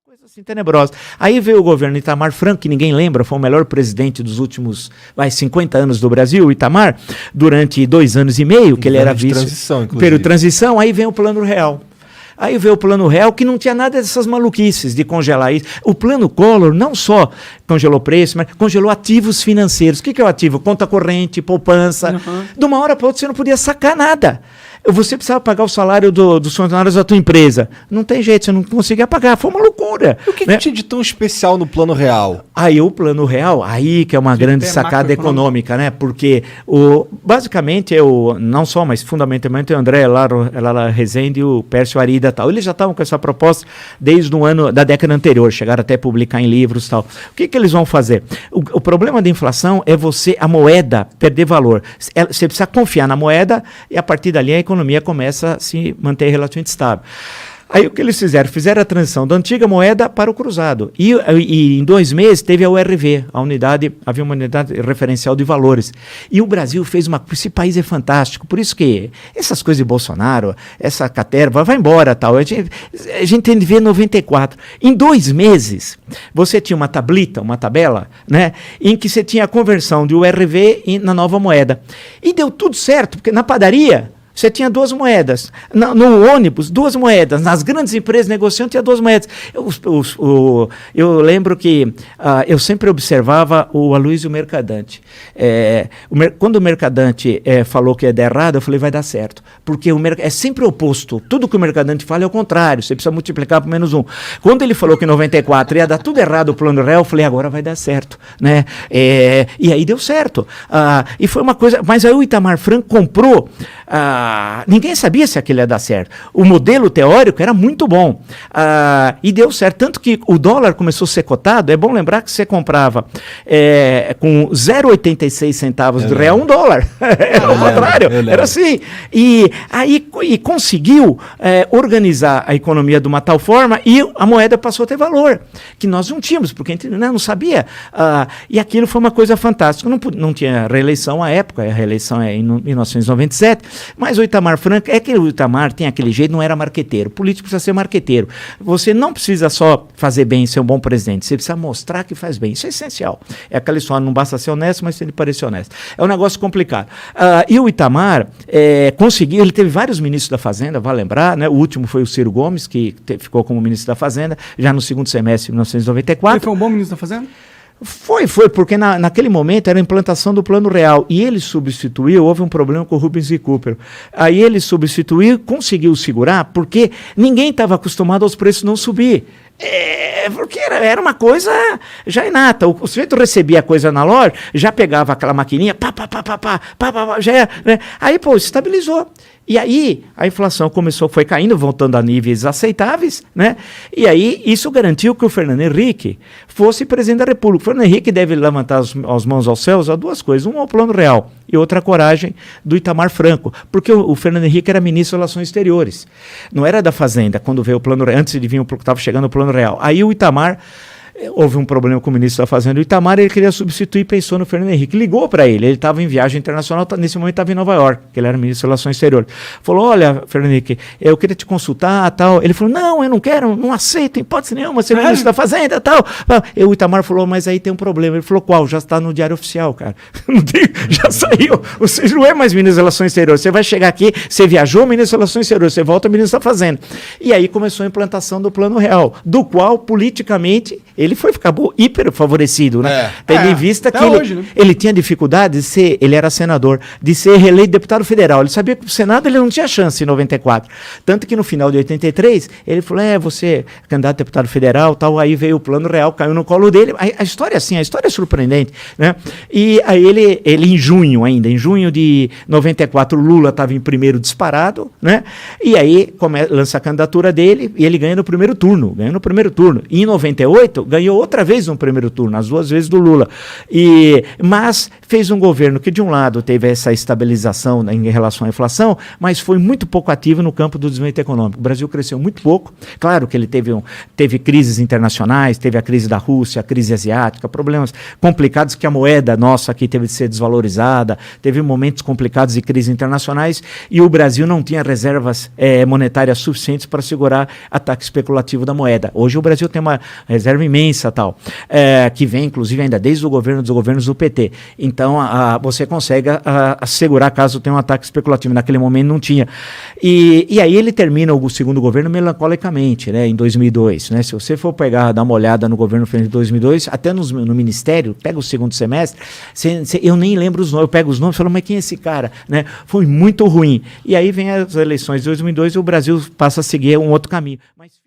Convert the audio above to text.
Coisa assim tenebrosa. Aí veio o governo Itamar Franco, que ninguém lembra, foi o melhor presidente dos últimos 50 anos do Brasil, o Itamar, durante 2 anos e meio, que ele era vice. Período de transição, aí vem o Plano Real. Aí veio o Plano Real, que não tinha nada dessas maluquices de congelar isso. O Plano Collor não só congelou preço, mas congelou ativos financeiros. O que é o ativo? Conta corrente, poupança. Uhum. De uma hora para outra você não podia sacar nada. Você precisava pagar o salário dos funcionários da tua empresa. Não tem jeito, você não conseguia pagar. Foi uma loucura. E o que tinha de tão especial no Plano Real? Aí o Plano Real, aí que é uma grande sacada econômica, né? Porque basicamente não só, mas fundamentalmente o André Lara Rezende e o Pércio Arida e tal. Eles já estavam com essa proposta desde o ano da década anterior, chegaram até a publicar em livros e tal. O que eles vão fazer? O problema da inflação é a moeda perder valor. Você precisa confiar na moeda e a partir dali a economia começa a se manter relativamente estável. Aí o que eles fizeram? Fizeram a transição da antiga moeda para o cruzado. E em 2 meses teve a URV, havia uma unidade referencial de valores. E o Brasil fez esse país é fantástico, por isso que essas coisas de Bolsonaro, essa caterva, vai embora tal. A gente tem de ver 94. Em 2 meses, você tinha uma tabela, né, em que você tinha a conversão de URV na nova moeda. E deu tudo certo, porque na padaria você tinha 2 moedas. No ônibus, 2 moedas. Nas grandes empresas negociando, tinha 2 moedas. Eu lembro que eu sempre observava o Aloysio Mercadante. Quando o Mercadante falou que ia dar errado, eu falei, vai dar certo. Porque é sempre o oposto. Tudo que o Mercadante fala é o contrário. Você precisa multiplicar por -1. Quando ele falou que em 94 ia dar tudo errado o Plano Real, eu falei, agora vai dar certo. Né? E aí deu certo. E foi uma coisa... Mas aí o Itamar Franco comprou... ninguém sabia se aquilo ia dar certo. O modelo teórico era muito bom. E deu certo. Tanto que o dólar começou a ser cotado. É bom lembrar que você comprava com 0,86 centavos de real $1. Era o contrário. Era assim. E conseguiu organizar a economia de uma tal forma e a moeda passou a ter valor. Que nós não tínhamos, porque a gente não sabia. E aquilo foi uma coisa fantástica. Não tinha reeleição à época. A reeleição é em 1997. Mas o Itamar Franco, que o Itamar tem aquele jeito, não era marqueteiro. O político precisa ser marqueteiro. Você não precisa só fazer bem, ser um bom presidente. Você precisa mostrar que faz bem. Isso é essencial. É aquela história, não basta ser honesto, mas tem que parecer honesto. É um negócio complicado. E o Itamar conseguiu, ele teve vários ministros da Fazenda, vale lembrar, né? O último foi o Ciro Gomes, que ficou como ministro da Fazenda, já no segundo semestre de 1994. Ele foi um bom ministro da Fazenda? Foi, porque naquele momento era a implantação do Plano Real e ele substituiu, houve um problema com o Rubens e Cooper. Aí ele substituiu, conseguiu segurar, porque ninguém estava acostumado aos preços não subir. Porque era uma coisa já inata. O sujeito recebia a coisa na loja, já pegava aquela maquininha, já era, né? Aí, estabilizou. E aí a inflação foi caindo, voltando a níveis aceitáveis, né? E aí isso garantiu que o Fernando Henrique fosse presidente da República. O Fernando Henrique deve levantar as mãos aos céus a 2 coisas. Uma, o Plano Real, e outra, a coragem do Itamar Franco. Porque o Fernando Henrique era ministro de Relações Exteriores. Não era da Fazenda, quando veio o Plano Real, antes de vir estava chegando o Plano Real. Aí o Itamar... Houve um problema com o ministro da Fazenda, o Itamar, ele queria substituir e pensou no Fernando Henrique. Ligou para ele estava em viagem internacional, nesse momento estava em Nova York, que ele era ministro de Relações Exteriores. Falou, olha, Fernando Henrique, eu queria te consultar, tal. Ele falou, não, eu não quero, não aceito, em hipótese nenhuma, ser ministro da Fazenda, tal. E o Itamar falou, mas aí tem um problema. Ele falou, qual? Já está no Diário Oficial, cara. Já saiu. Você não é mais ministro de Relações Exteriores. Você vai chegar aqui, você viajou, ministro de Relações Exteriores, você volta, ministro da Fazenda. E aí começou a implantação do Plano Real, do qual, politicamente, ele acabou hiper favorecido, né? Tendo em vista que ele tinha dificuldade de ser, ele era senador, de ser reeleito deputado federal. Ele sabia que o Senado ele não tinha chance em 94. Tanto que no final de 83, ele falou, você é candidato a deputado federal, tal, aí veio o Plano Real, caiu no colo dele. A história é assim, a história é surpreendente, né? E aí ele em junho de 94, Lula estava em primeiro disparado, né? E aí lança a candidatura dele e ele ganha no primeiro turno. E em 98, ganhou outra vez no primeiro turno, as 2 vezes do Lula. Mas fez um governo que, de um lado, teve essa estabilização em relação à inflação, mas foi muito pouco ativo no campo do desenvolvimento econômico. O Brasil cresceu muito pouco. Claro que ele teve crises internacionais, teve a crise da Rússia, a crise asiática, problemas complicados que a moeda nossa aqui teve de ser desvalorizada, teve momentos complicados de crises internacionais e o Brasil não tinha reservas monetárias suficientes para segurar ataque especulativo da moeda. Hoje o Brasil tem uma reserva imensa, que vem, inclusive, ainda desde os governos do PT. Então, você consegue assegurar caso tenha um ataque especulativo. Naquele momento não tinha. E aí ele termina o segundo governo melancolicamente, né, em 2002. Né? Se você for dar uma olhada no governo de 2002, até no Ministério, pega o segundo semestre, eu nem lembro os nomes, eu pego os nomes e falo, mas quem é esse cara? Né? Foi muito ruim. E aí vem as eleições de 2002 e o Brasil passa a seguir um outro caminho. Mas